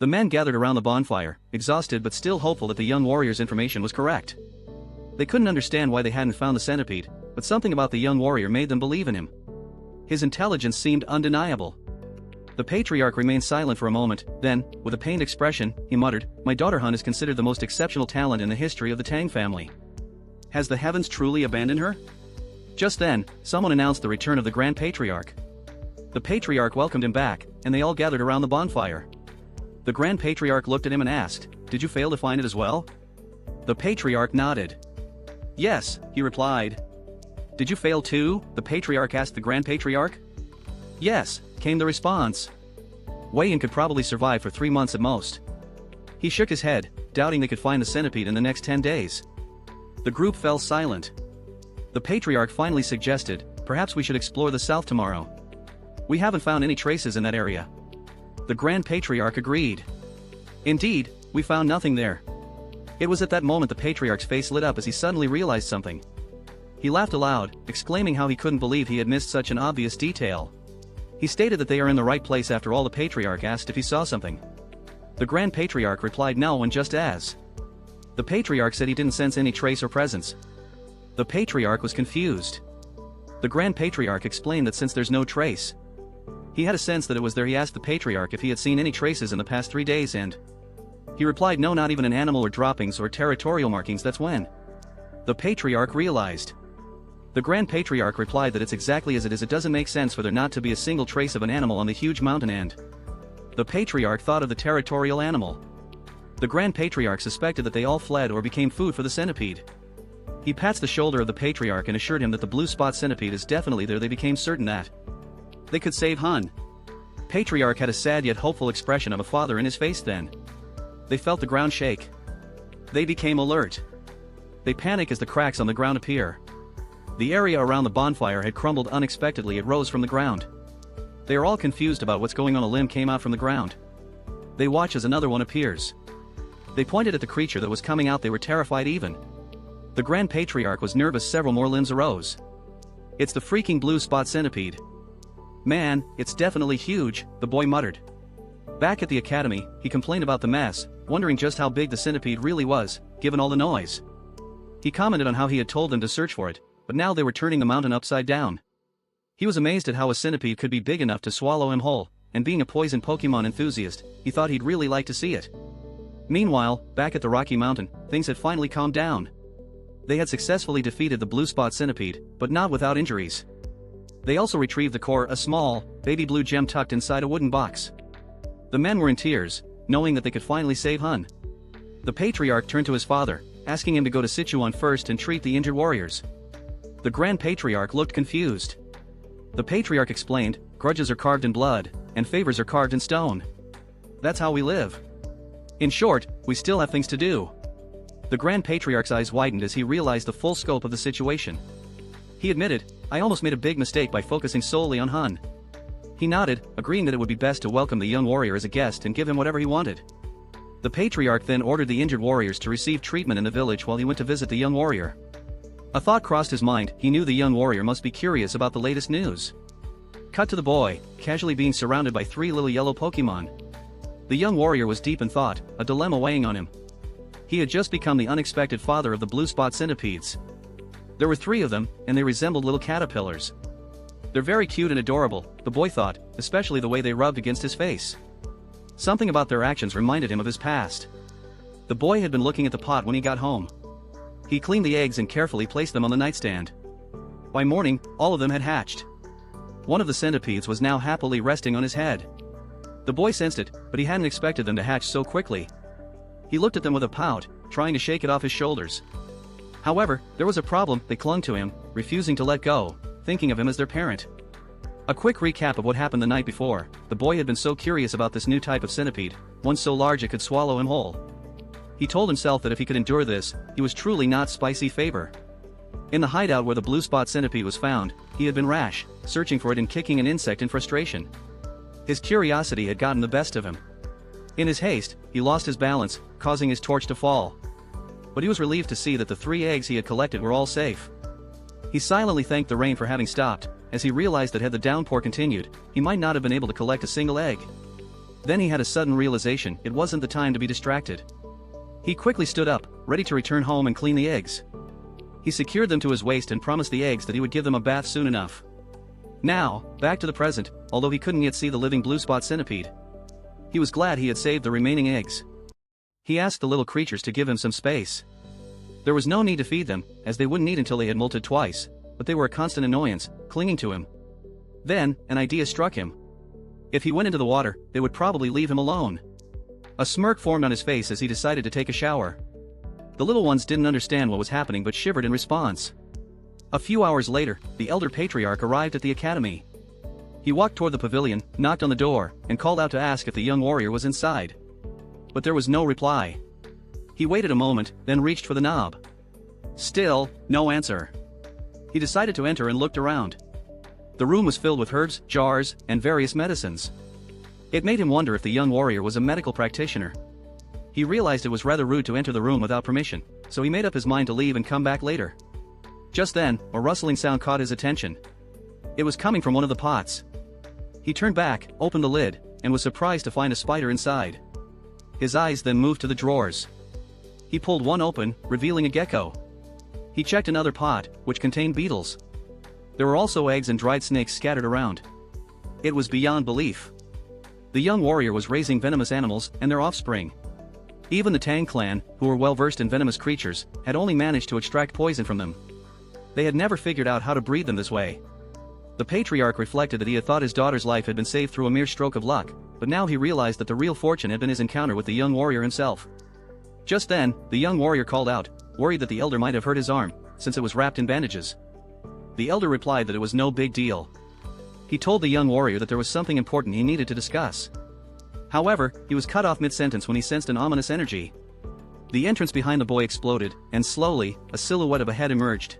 The men gathered around the bonfire, exhausted but still hopeful that the young warrior's information was correct. They couldn't understand why they hadn't found the centipede, but something about the young warrior made them believe in him. His intelligence seemed undeniable. The patriarch remained silent for a moment, then, with a pained expression, he muttered, "My daughter Hun is considered the most exceptional talent in the history of the Tang family. Has the heavens truly abandoned her?" Just then, someone announced the return of the Grand Patriarch. The patriarch welcomed him back, and they all gathered around the bonfire. The Grand Patriarch looked at him and asked, "Did you fail to find it as well?" The patriarch nodded. "Yes," he replied. "Did you fail too?" the patriarch asked the Grand Patriarch. "Yes," came the response. Wei-Yin could probably survive for 3 months at most. He shook his head, doubting they could find the centipede in the next 10 days. The group fell silent. The patriarch finally suggested, "Perhaps we should explore the south tomorrow. We haven't found any traces in that area." The Grand Patriarch agreed. Indeed, we found nothing there. It was at that moment the patriarch's face lit up as he suddenly realized something. He laughed aloud, exclaiming how he couldn't believe he had missed such an obvious detail. He stated that they are in the right place after all. The patriarch asked if he saw something. The Grand Patriarch replied no, and just as. The patriarch said he didn't sense any trace or presence. The patriarch was confused. The Grand Patriarch explained that since there's no trace, he had a sense that it was there. He asked the patriarch if he had seen any traces in the past 3 days, and he replied no, not even an animal or droppings or territorial markings. That's when the patriarch realized. The Grand Patriarch replied that it's exactly as it is. It doesn't make sense for there not to be a single trace of an animal on the huge mountain, and the patriarch thought of the territorial animal. The Grand Patriarch suspected that they all fled or became food for the centipede. He pats the shoulder of the patriarch and assured him that the blue spot centipede is definitely there. They became certain that they could save Hun. Patriarch had a sad yet hopeful expression of a father in his face then. They felt the ground shake. They became alert. They panic as the cracks on the ground appear. The area around the bonfire had crumbled unexpectedly. It rose from the ground. They are all confused about what's going on. A limb came out from the ground. They watch as another one appears. They pointed at the creature that was coming out. They were terrified even. The Grand Patriarch was nervous. Several more limbs arose. "It's the freaking blue spot centipede. Man, it's definitely huge," the boy muttered. Back at the academy, he complained about the mess, wondering just how big the centipede really was, given all the noise. He commented on how he had told them to search for it, but now they were turning the mountain upside down. He was amazed at how a centipede could be big enough to swallow him whole, and being a poison Pokemon enthusiast, he thought he'd really like to see it. Meanwhile, back at the Rocky Mountain, things had finally calmed down. They had successfully defeated the blue spot centipede, but not without injuries. They also retrieved the core, a small, baby blue gem tucked inside a wooden box. The men were in tears, knowing that they could finally save Hun. The patriarch turned to his father, asking him to go to Sichuan first and treat the injured warriors. The Grand Patriarch looked confused. The patriarch explained, "Grudges are carved in blood, and favors are carved in stone. That's how we live. In short, we still have things to do." The Grand Patriarch's eyes widened as he realized the full scope of the situation. He admitted, "I almost made a big mistake by focusing solely on Hun." He nodded, agreeing that it would be best to welcome the young warrior as a guest and give him whatever he wanted. The patriarch then ordered the injured warriors to receive treatment in the village while he went to visit the young warrior. A thought crossed his mind. He knew the young warrior must be curious about the latest news. Cut to the boy, casually being surrounded by 3 little yellow Pokemon. The young warrior was deep in thought, a dilemma weighing on him. He had just become the unexpected father of the blue spot centipedes. There were 3 of them, and they resembled little caterpillars. "They're very cute and adorable," the boy thought, especially the way they rubbed against his face. Something about their actions reminded him of his past. The boy had been looking at the pot when he got home. He cleaned the eggs and carefully placed them on the nightstand. By morning, all of them had hatched. One of the centipedes was now happily resting on his head. The boy sensed it, but he hadn't expected them to hatch so quickly. He looked at them with a pout, trying to shake it off his shoulders. However, there was a problem. They clung to him, refusing to let go, thinking of him as their parent. A quick recap of what happened the night before. The boy had been so curious about this new type of centipede, one so large it could swallow him whole. He told himself that if he could endure this, he was truly not spicy favor. In the hideout where the blue spot centipede was found, he had been rash, searching for it and kicking an insect in frustration. His curiosity had gotten the best of him. In his haste, he lost his balance, causing his torch to fall. But he was relieved to see that the 3 eggs he had collected were all safe. He silently thanked the rain for having stopped, as he realized that had the downpour continued, he might not have been able to collect a single egg. Then he had a sudden realization it wasn't the time to be distracted. He quickly stood up, ready to return home and clean the eggs. He secured them to his waist and promised the eggs that he would give them a bath soon enough. Now, back to the present, although he couldn't yet see the living blue spot centipede. He was glad he had saved the remaining eggs. He asked the little creatures to give him some space. There was no need to feed them, as they wouldn't eat until they had molted twice, but they were a constant annoyance, clinging to him. Then, an idea struck him. If he went into the water, they would probably leave him alone. A smirk formed on his face as he decided to take a shower. The little ones didn't understand what was happening but shivered in response. A few hours later, the elder patriarch arrived at the academy. He walked toward the pavilion, knocked on the door, and called out to ask if the young warrior was inside. But there was no reply. He waited a moment, then reached for the knob. Still, no answer. He decided to enter and looked around. The room was filled with herbs, jars, and various medicines. It made him wonder if the young warrior was a medical practitioner. He realized it was rather rude to enter the room without permission, so he made up his mind to leave and come back later. Just then, a rustling sound caught his attention. It was coming from one of the pots. He turned back, opened the lid, and was surprised to find a spider inside. His eyes then moved to the drawers. He pulled one open, revealing a gecko. He checked another pot, which contained beetles. There were also eggs and dried snakes scattered around. It was beyond belief. The young warrior was raising venomous animals and their offspring. Even the Tang clan, who were well versed in venomous creatures, had only managed to extract poison from them. They had never figured out how to breed them this way. The patriarch reflected that he had thought his daughter's life had been saved through a mere stroke of luck, but now he realized that the real fortune had been his encounter with the young warrior himself. Just then, the young warrior called out, worried that the elder might have hurt his arm, since it was wrapped in bandages. The elder replied that it was no big deal. He told the young warrior that there was something important he needed to discuss. However, he was cut off mid-sentence when he sensed an ominous energy. The entrance behind the boy exploded, and slowly, a silhouette of a head emerged.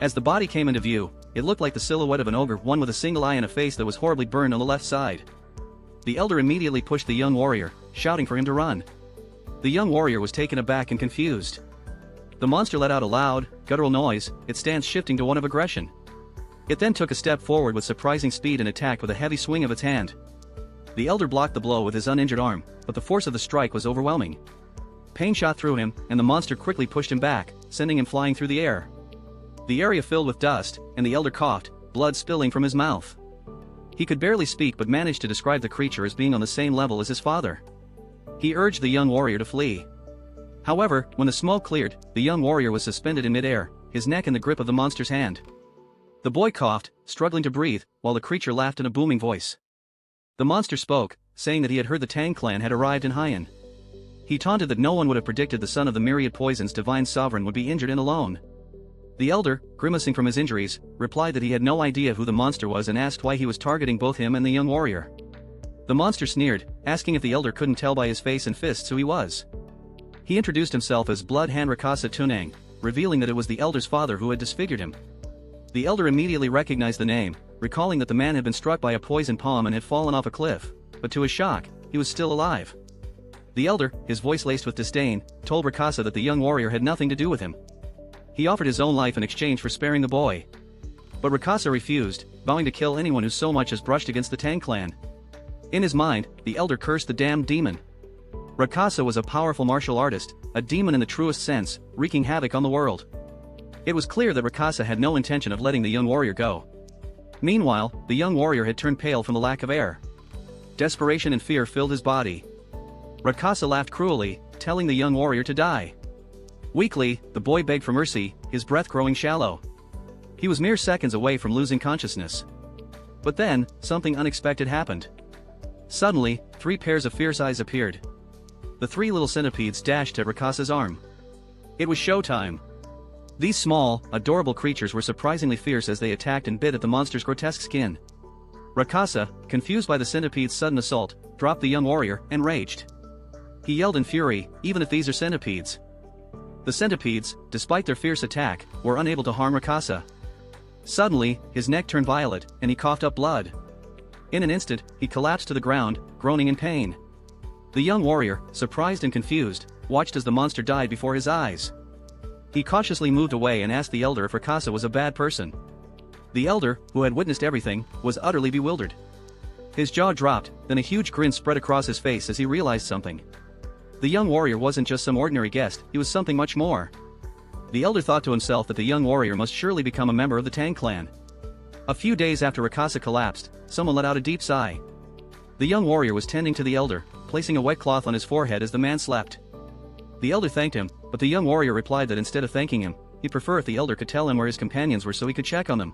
As the body came into view, it looked like the silhouette of an ogre, one with a single eye and a face that was horribly burned on the left side. The elder immediately pushed the young warrior, shouting for him to run. The young warrior was taken aback and confused. The monster let out a loud, guttural noise, its stance shifting to one of aggression. It then took a step forward with surprising speed and attacked with a heavy swing of its hand. The elder blocked the blow with his uninjured arm, but the force of the strike was overwhelming. Pain shot through him, and the monster quickly pushed him back, sending him flying through the air. The area filled with dust, and the elder coughed, blood spilling from his mouth. He could barely speak but managed to describe the creature as being on the same level as his father. He urged the young warrior to flee. However, when the smoke cleared, the young warrior was suspended in midair, his neck in the grip of the monster's hand. The boy coughed, struggling to breathe, while the creature laughed in a booming voice. The monster spoke, saying that he had heard the Tang clan had arrived in Haiyan. He taunted that no one would have predicted the son of the myriad poisons divine sovereign would be injured and alone. The elder, grimacing from his injuries, replied that he had no idea who the monster was and asked why he was targeting both him and the young warrior. The monster sneered, asking if the elder couldn't tell by his face and fists who he was. He introduced himself as Blood Hand Rakasa Tunang, revealing that it was the elder's father who had disfigured him. The elder immediately recognized the name, recalling that the man had been struck by a poison palm and had fallen off a cliff, but to his shock, he was still alive. The elder, his voice laced with disdain, told Rakasa that the young warrior had nothing to do with him. He offered his own life in exchange for sparing the boy. But Rakasa refused, vowing to kill anyone who so much as brushed against the Tang clan. In his mind, the elder cursed the damned demon. Rakasa was a powerful martial artist, a demon in the truest sense, wreaking havoc on the world. It was clear that Rakasa had no intention of letting the young warrior go. Meanwhile, the young warrior had turned pale from the lack of air. Desperation and fear filled his body. Rakasa laughed cruelly, telling the young warrior to die. Weakly, the boy begged for mercy, his breath growing shallow. He was mere seconds away from losing consciousness. But then, something unexpected happened. Suddenly, 3 pairs of fierce eyes appeared. The 3 little centipedes dashed at Rakasa's arm. It was showtime. These small, adorable creatures were surprisingly fierce as they attacked and bit at the monster's grotesque skin. Rakasa, confused by the centipede's sudden assault, dropped the young warrior and raged. He yelled in fury, even if these are centipedes. The centipedes, despite their fierce attack, were unable to harm Rakasa. Suddenly, his neck turned violet, and he coughed up blood. In an instant, he collapsed to the ground, groaning in pain. The young warrior, surprised and confused, watched as the monster died before his eyes. He cautiously moved away and asked the elder if Rakasa was a bad person. The elder, who had witnessed everything, was utterly bewildered. His jaw dropped, then a huge grin spread across his face as he realized something. The young warrior wasn't just some ordinary guest, he was something much more. The elder thought to himself that the young warrior must surely become a member of the Tang clan. A few days after Rakasa collapsed, someone let out a deep sigh. The young warrior was tending to the elder, placing a wet cloth on his forehead as the man slept. The elder thanked him, but the young warrior replied that instead of thanking him, he'd prefer if the elder could tell him where his companions were so he could check on them.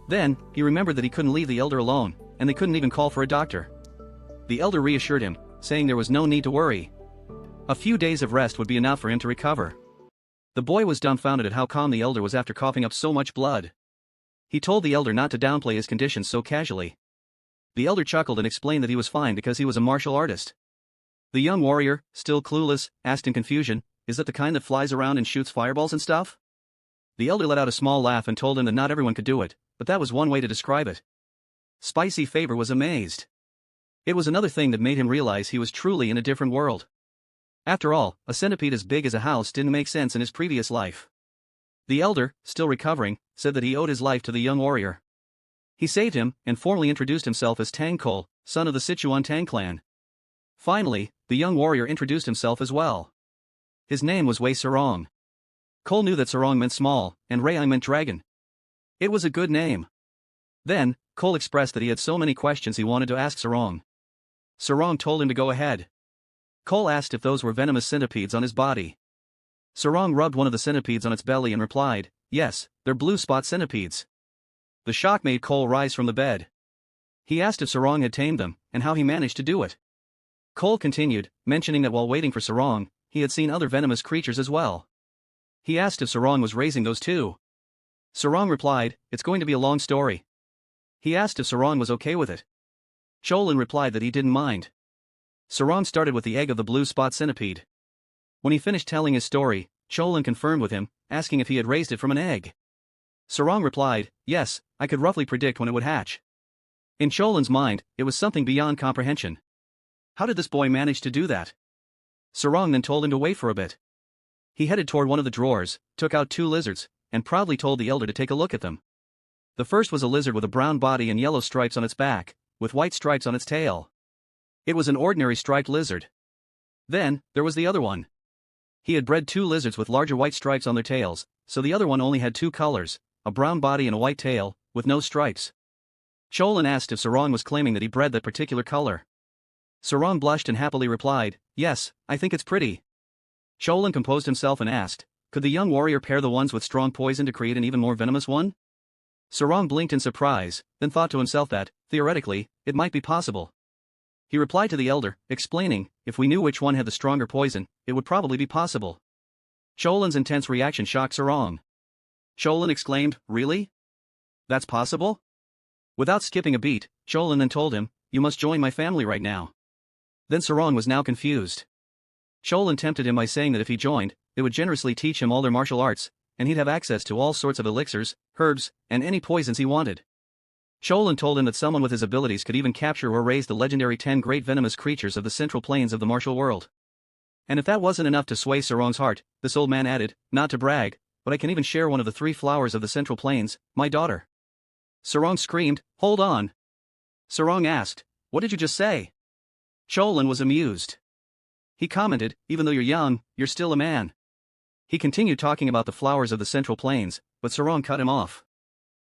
Then, he remembered that he couldn't leave the elder alone, and they couldn't even call for a doctor. The elder reassured him, saying there was no need to worry. A few days of rest would be enough for him to recover. The boy was dumbfounded at how calm the elder was after coughing up so much blood. He told the elder not to downplay his condition so casually. The elder chuckled and explained that he was fine because he was a martial artist. The young warrior, still clueless, asked in confusion, "Is that the kind that flies around and shoots fireballs and stuff?" The elder let out a small laugh and told him that not everyone could do it, but that was one way to describe it. Spicy Favor was amazed. It was another thing that made him realize he was truly in a different world. After all, a centipede as big as a house didn't make sense in his previous life. The elder, still recovering, said that he owed his life to the young warrior. He saved him, and formally introduced himself as Tang Kol, son of the Sichuan Tang clan. Finally, the young warrior introduced himself as well. His name was Wei Sarong. Kol knew that Sarong meant small, and Rei meant dragon. It was a good name. Then, Kol expressed that he had so many questions he wanted to ask Sarong. Sarong told him to go ahead. Kol asked if those were venomous centipedes on his body. Sarong rubbed one of the centipedes on its belly and replied, "Yes, they're blue spot centipedes." The shock made Kol rise from the bed. He asked if Sarong had tamed them, and how he managed to do it. Kol continued, mentioning that while waiting for Sarong, he had seen other venomous creatures as well. He asked if Sarong was raising those too. Sarong replied, "It's going to be a long story." He asked if Sarong was okay with it. Cholin replied that he didn't mind. Sarong started with the egg of the blue spot centipede. When he finished telling his story, Cholin confirmed with him, asking if he had raised it from an egg. Sarong replied, "Yes, I could roughly predict when it would hatch." In Cholin's mind, it was something beyond comprehension. How did this boy manage to do that? Sarong then told him to wait for a bit. He headed toward one of the drawers, took out 2 lizards, and proudly told the elder to take a look at them. The first was a lizard with a brown body and yellow stripes on its back, with white stripes on its tail. It was an ordinary striped lizard. Then, there was the other one. He had bred 2 lizards with larger white stripes on their tails, so the other one only had 2 colors, a brown body and a white tail, with no stripes. Cholin asked if Sarong was claiming that he bred that particular color. Sarong blushed and happily replied, "Yes, I think it's pretty." Cholin composed himself and asked, "Could the young warrior pair the ones with strong poison to create an even more venomous one?" Sarong blinked in surprise, then thought to himself that, theoretically, it might be possible. He replied to the elder, explaining, if we knew which one had the stronger poison, it would probably be possible. Cholin's intense reaction shocked Sarong. Cholin exclaimed, "Really? That's possible?" Without skipping a beat, Cholin then told him, "You must join my family right now." Then Sarong was now confused. Cholin tempted him by saying that if he joined, they would generously teach him all their martial arts, and he'd have access to all sorts of elixirs, herbs, and any poisons he wanted. Cholin told him that someone with his abilities could even capture or raise the legendary 10 great venomous creatures of the central plains of the martial world. And if that wasn't enough to sway Sarong's heart, this old man added, "Not to brag, but I can even share one of the 3 flowers of the central plains, my daughter." Sarong screamed, "Hold on." Sarong asked, "What did you just say?" Cholin was amused. He commented, "Even though you're young, you're still a man." He continued talking about the flowers of the central plains, but Sarong cut him off.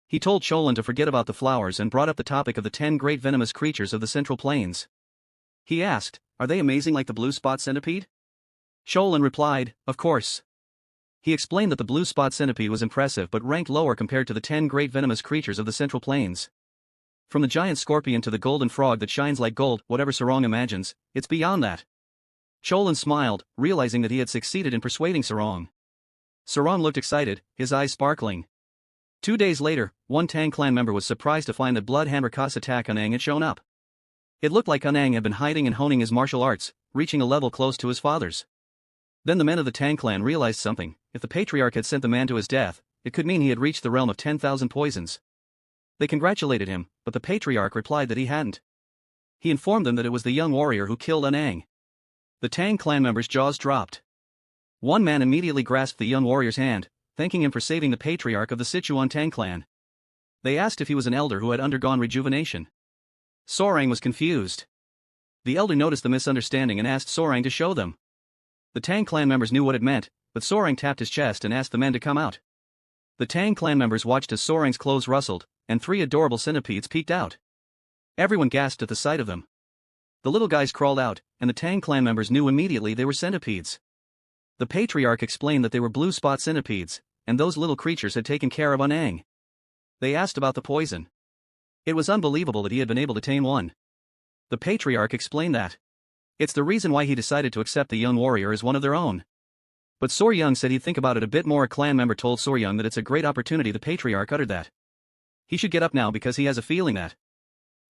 He told Cholin to forget about the flowers and brought up the topic of the 10 great venomous creatures of the central plains. He asked, "Are they amazing like the blue spot centipede?" Cholin replied, "Of course." He explained that the blue spot centipede was impressive but ranked lower compared to the 10 great venomous creatures of the central plains. From the giant scorpion to the golden frog that shines like gold, whatever Sarong imagines, it's beyond that. Cholin smiled, realizing that he had succeeded in persuading Sarong. Sarong looked excited, his eyes sparkling. 2 days later, one Tang clan member was surprised to find that Bloodhand Raka's attack Anang had shown up. It looked like Anang had been hiding and honing his martial arts, reaching a level close to his father's. Then the men of the Tang clan realized something. If the patriarch had sent the man to his death, it could mean he had reached the realm of 10,000 poisons. They congratulated him, but the patriarch replied that he hadn't. He informed them that it was the young warrior who killed Anang. The Tang clan members' jaws dropped. One man immediately grasped the young warrior's hand, thanking him for saving the patriarch of the Sichuan Tang clan. They asked if he was an elder who had undergone rejuvenation. Sorang was confused. The elder noticed the misunderstanding and asked Sorang to show them. The Tang clan members knew what it meant, but Sorang tapped his chest and asked the men to come out. The Tang clan members watched as Sorang's clothes rustled, and 3 adorable centipedes peeked out. Everyone gasped at the sight of them. The little guys crawled out, and the Tang clan members knew immediately they were centipedes. The patriarch explained that they were blue spot centipedes, and those little creatures had taken care of Anang. They asked about the poison. It was unbelievable that he had been able to tame one. The patriarch explained that it's the reason why he decided to accept the young warrior as one of their own. But Soryung said he'd think about it a bit more. A clan member told Soryung that it's a great opportunity. The patriarch uttered that he should get up now because he has a feeling that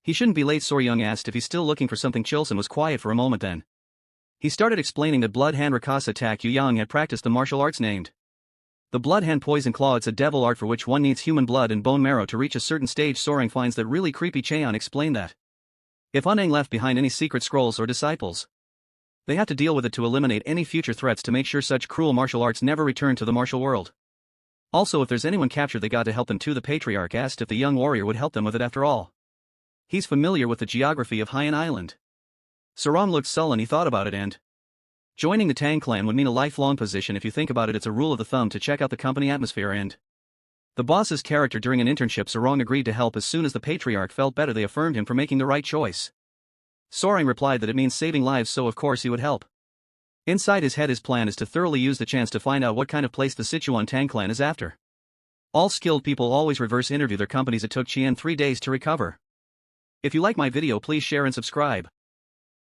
he shouldn't be late. Soryung asked if he's still looking for something. Chilson was quiet for a moment, then he started explaining that Blood Hand Rakasa Tak Young had practiced the martial arts named the Blood Hand Poison Claw. It's a devil art for which one needs human blood and bone marrow to reach a certain stage. Sorang finds that really creepy. Cheon explained that if Anang left behind any secret scrolls or disciples, they had to deal with it to eliminate any future threats to make sure such cruel martial arts never return to the martial world. Also, if there's anyone captured, they got to help them too. The patriarch asked if the young warrior would help them with it. After all, he's familiar with the geography of Haiyan Island. Sarong looked sullen. He thought about it, and joining the Tang clan would mean a lifelong position. If you think about it, it's a rule of the thumb to check out the company atmosphere and the boss's character during an internship. Sarong agreed to help as soon as the patriarch felt better. They affirmed him for making the right choice. Sorang replied that it means saving lives, so of course he would help. Inside his head, his plan is to thoroughly use the chance to find out what kind of place the Sichuan Tang clan is after. All skilled people always reverse interview their companies. It took Chien 3 days to recover. If you like my video, please share and subscribe.